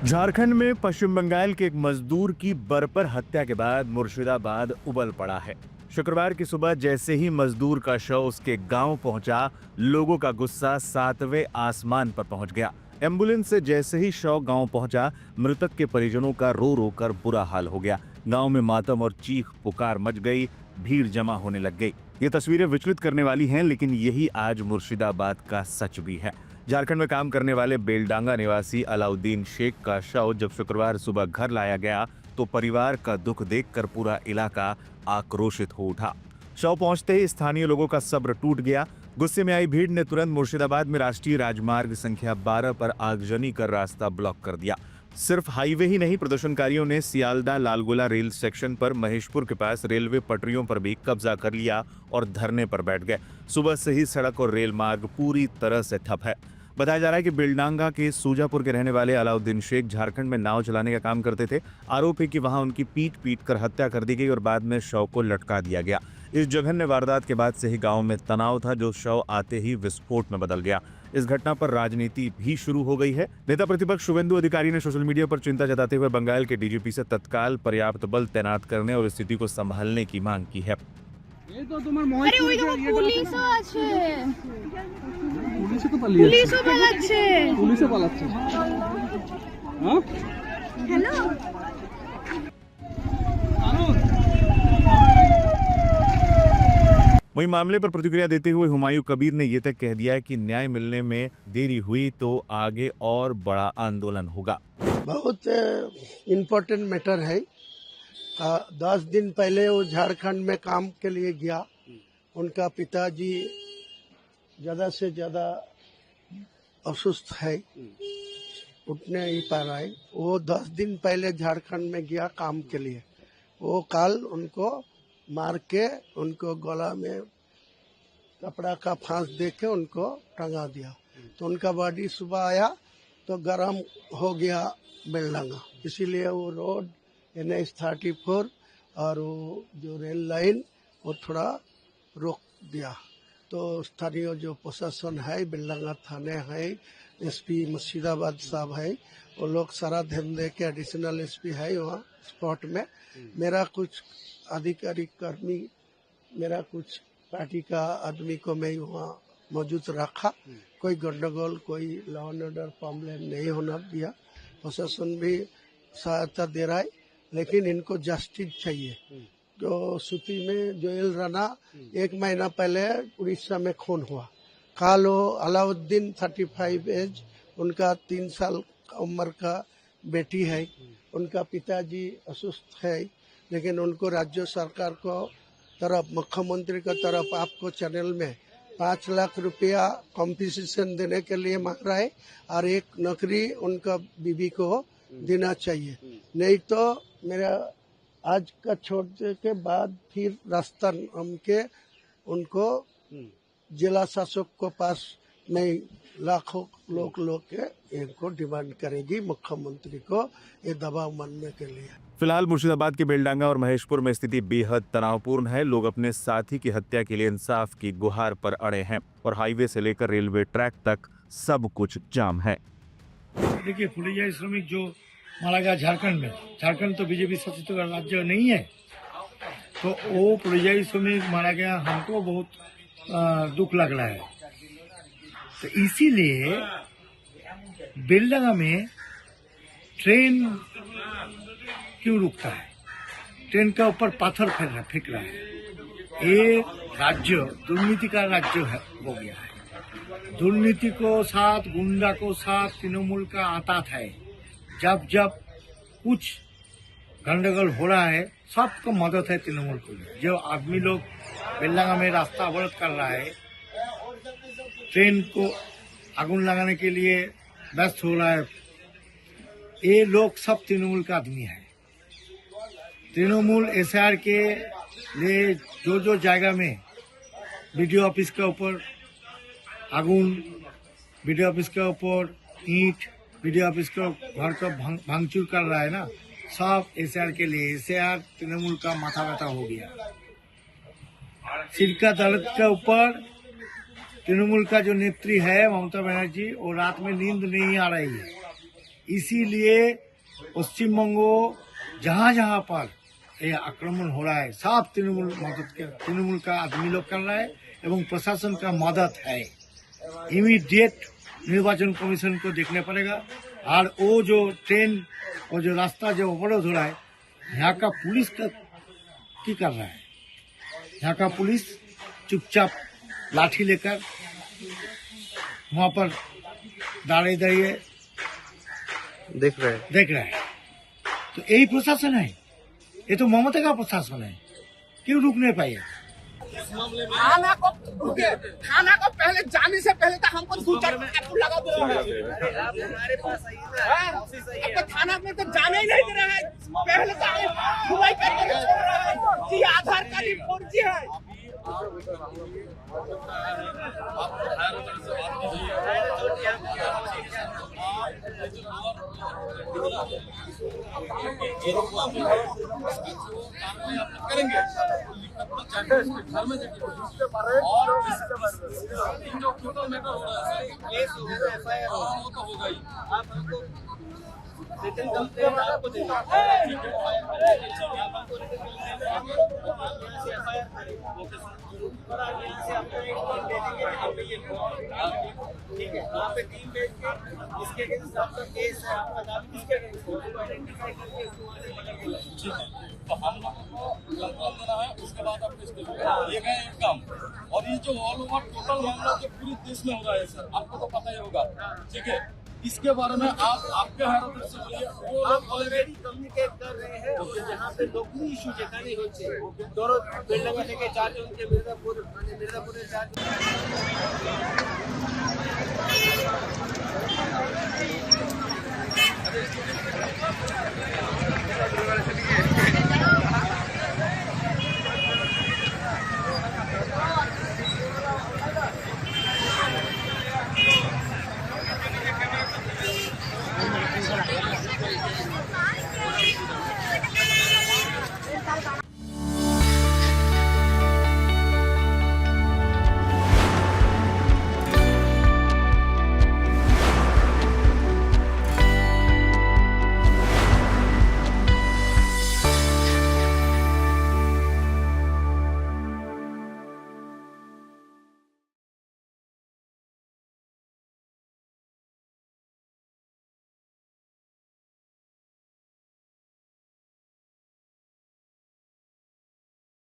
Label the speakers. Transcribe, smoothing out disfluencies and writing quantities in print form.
Speaker 1: झारखंड में पश्चिम बंगाल के एक मजदूर की बर्बर हत्या के बाद मुर्शिदाबाद उबल पड़ा है। शुक्रवार की सुबह जैसे ही मजदूर का शव उसके गांव पहुंचा, लोगों का गुस्सा सातवें आसमान पर पहुंच गया। एम्बुलेंस से जैसे ही शव गांव पहुंचा, मृतक के परिजनों का रो रो कर बुरा हाल हो गया। गांव में मातम और चीख पुकार मच गई, भीड़ जमा होने लग गई। ये तस्वीरें विचलित करने वाली हैं, लेकिन यही आज मुर्शिदाबाद का सच भी है। झारखंड में काम करने वाले बेलडांगा निवासी अलाउद्दीन शेख का शव जब शुक्रवार सुबह घर लाया गया तो परिवार का दुख देखकर पूरा इलाका आक्रोशित हो उठा। शव पहुंचते ही स्थानीय लोगों का सब्र टूट गया। गुस्से में आई भीड़ ने तुरंत मुर्शिदाबाद में राष्ट्रीय राजमार्ग संख्या 12 पर आगजनी कर रास्ता ब्लॉक कर दिया। सिर्फ हाईवे ही नहीं, प्रदर्शनकारियों ने सियालदा लालगोला रेल सेक्शन पर महेशपुर के पास रेलवे पटरियों पर भी कब्जा कर लिया और धरने पर बैठ गए। सुबह से ही सड़क और रेल मार्ग पूरी तरह से ठप है। बताया जा रहा है कि बेलडांगा के सूजापुर के रहने वाले अलाउद्दीन शेख झारखंड में नाव चलाने का काम करते थे। आरोप है कि वहां उनकी पीट कर हत्या कर दी गई और बाद में शव को लटका दिया गया। इस जघन्य वारदात के बाद से ही गांव में तनाव था, जो शव आते ही विस्फोट में बदल गया। इस घटना पर राजनीति भी शुरू हो गई है। नेता प्रतिपक्ष शुवेंदु अधिकारी ने सोशल मीडिया पर चिंता जताते हुए बंगाल के डीजीपी से तत्काल पर्याप्त बल तैनात करने और स्थिति को संभालने की मांग की है। वहीं मामले पर प्रतिक्रिया देते हुए हुमायूं कबीर ने यह तक कह दिया है कि न्याय मिलने में देरी हुई तो आगे और बड़ा आंदोलन होगा।
Speaker 2: बहुत इम्पोर्टेंट मैटर है। 10 दिन पहले वो झारखंड में काम के लिए गया। उनका पिताजी ज़्यादा से ज़्यादा असुस्थ है, उठ नहीं पा रहा है। वो 10 दिन पहले झारखंड में गया काम के लिए। वो कल उनको मार के उनको गला में कपड़ा का फांस दे के उनको टंगा दिया। तो उनका बॉडी सुबह आया तो गर्म हो गया बेलडांगा, इसीलिए वो रोड NH 34 और वो जो रेल लाइन वो थोड़ा रोक दिया। तो स्थानीय जो प्रशासन है, बेलडांगा थाने है, SP मुर्शिदाबाद साहब है, वो लोग सारा ध्यान दे के, एडिशनल SP है वहाँ स्पॉट में। मेरा कुछ आधिकारिक कर्मी, मेरा कुछ पार्टी का आदमी को मैं वहाँ मौजूद रखा। कोई गंडगोल, कोई लॉ एंड ऑर्डर प्रॉब्लम नहीं होना दिया। प्रशासन भी सहायता दे रहा है, लेकिन इनको जस्टिस चाहिए। जो सूती में जोएल राणा 1 महीना पहले उड़ीसा में खून हुआ। कालो अलाउद्दीन 35 एज, उनका 3 साल उम्र का बेटी है। उनका पिताजी असुस्थ है, लेकिन उनको राज्य सरकार को तरफ, मुख्यमंत्री की तरफ आपको चैनल में 5 लाख रुपया कॉम्पनसेशन देने के लिए मांग रहा है और एक नौकरी उनका बीबी को देना चाहिए। नहीं तो मेरा आज का छोड़ने के बाद फिर रास्ता नाम के उनको जिला शासक को पास नहीं, लाखों लोग के इनको डिमांड करेगी मुख्यमंत्री को ये दबाव मानने के लिए।
Speaker 1: फिलहाल मुर्शिदाबाद के बेलडांगा और महेशपुर में स्थिति बेहद तनावपूर्ण है। लोग अपने साथी की हत्या के लिए इंसाफ की गुहार पर अड़े हैं और हाईवे से लेकर रेलवे ट्रैक तक सब कुछ जाम है।
Speaker 3: देखिए, परियायी श्रमिक जो मारा गया झारखंड में, झारखंड तो बीजेपी शासित राज्य नहीं है, तो वो परियायी श्रमिक मारा गया, हमको बहुत दुख लग रहा है। तो इसीलिए बेलडांगा में ट्रेन क्यों रुकता है? ट्रेन के ऊपर पाथर फेंक रहा है। ये राज्य दुर्नीति का राज्य हो गया है। दुर्नीति को साथ, गुंडा को साथ तृणमूल का आता है। जब जब कुछ गंडगोल हो रहा है, सबको मदद है तृणमूल को। जो आदमी लोग बेलडांगा में रास्ता अवरोध कर रहा है, ट्रेन को आগুন लगाने के लिए व्यस्त हो रहा है, ये लोग सब तृणमूल का आदमी है। तृणमूल SR के लिए जो जगह में BDO ऑफिस के ऊपर आগুন, BDO ऑफिस के ऊपर ईंट, BDO ऑफिस के घर को भांगचूर कर रहा है ना, सब SR के लिए। SR तृणमूल का माथा व्यथा हो गया। सिरका दलित के ऊपर तृणमूल का जो नेत्री है ममता बनर्जी, वो रात में नींद नहीं आ रही है। इसीलिए पश्चिम बंगो जहाँ जहाँ पर ये आक्रमण हो रहा है सब तृणमूल का आदमी लोग कर रहा है एवं प्रशासन का मदद है। इमीडिएट निर्वाचन कमीशन को देखना पड़ेगा। और वो जो ट्रेन और जो रास्ता जो अवरोध हो रहा है, यहाँ का पुलिस का की कर रहा है? यहाँ का पुलिस चुपचाप लाठी लेकर वहाँ पर दाड़िए
Speaker 4: देख रहे हैं।
Speaker 3: तो यही प्रशासन है, ये तो ममता का प्रशासन है, क्यों रुक नहीं पाए?
Speaker 5: थाना को पहले जाने से पहले तो हमको सूचना लगा दे रहा है। अब तो थाना में तो जाने ही नहीं दे रहा है। पहले तो छुपाई करके छोड़ रहा है कि आधार कार्ड ही फर्जी है।
Speaker 6: करेंगे घर में और जो टोटल मैटर हो रहा है केस एफआईआर वो तो होगा ही। आप हमको रिटर्न कंप्लेंट आपको देंगे, आप हमको रिटर्न कंप्लेंट यहाँ से एफआईआर करेंगे और यहाँ से आपको एक दे देंगे ठीक है। वहाँ पे टीम भेज के इसके अगेंस्ट आपका केस है, आपका दावा किसके अगेंस्ट है आइडेंटिफाई करके इसको वहाँ से पकड़ के लाएंगे। ठीक है, तो हम लोगों को कंट्रोल देना है, उसके बाद आप इसको ये गए एक काम। और ये जो ऑल ओवर टोटल मामला जो पूरे देश में हो रहा है सर, आपको तो पता ही होगा, ठीक है। इसके बारे में आप आपके हाथ से बोलिए। वो लोग ऑलरेडी कम्युनिकेट कर रहे हैं जहाँ पे लोकली इशू যেখানেই হচ্ছে ধরো বেলডাঙ্গা থেকে 4 জনকে মির্জাপুরে 4